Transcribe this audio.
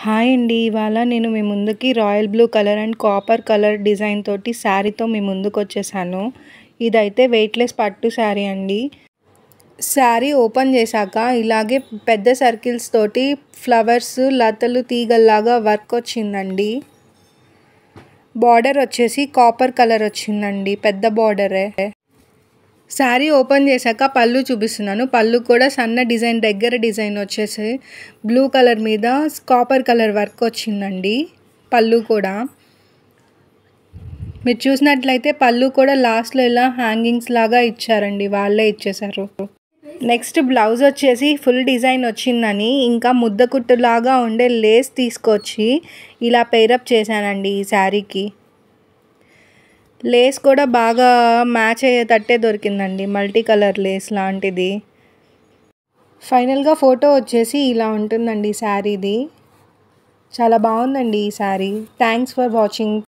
Hi అండి. ఇవాళ నేను మీ ముందుకి royal blue colour and copper colour design తోటి శారీతో మీ ముందుకొచ్చేసాను. ఇదైతే వెయిట్‌లెస్ పట్టు శారీ అండి. శారీ ఓపెన్ చేశాక ఇలాగే పెద్ద సర్కిల్స్ తోటి ఫ్లవర్స్, లతలు, తీగల్లాగా వర్క్ వచ్చిందండి. బార్డర్ వచ్చేసి కాపర్ కలర్ వచ్చిందండి. పెద్ద బార్డరే. శారీ ఓపెన్ చేశాక పళ్ళు చూపిస్తున్నాను. పళ్ళు కూడా సన్న డిజైన్, దగ్గర డిజైన్ వచ్చేసి బ్లూ కలర్ మీద కాపర్ కలర్ వర్క్ వచ్చిందండి. పళ్ళు కూడా మీరు చూసినట్లయితే పళ్ళు కూడా లాస్ట్లో ఇలా హ్యాంగింగ్స్ లాగా ఇచ్చారండి. వాళ్ళే ఇచ్చేసారు. నెక్స్ట్ బ్లౌజ్ వచ్చేసి ఫుల్ డిజైన్ వచ్చిందని ఇంకా ముద్ద కుట్టులాగా ఉండే లేస్ తీసుకొచ్చి ఇలా పెయిరప్ చేశానండి ఈ శారీకి. లేస్ కూడా బాగా మ్యాచ్ అయ్యేటట్టే దొరికిందండి. మల్టీ కలర్ లేస్ లాంటిది. ఫైనల్గా ఫోటో వచ్చేసి ఇలా ఉంటుందండి శారీది. చాలా బాగుందండి ఈ శారీ. Thanks for watching.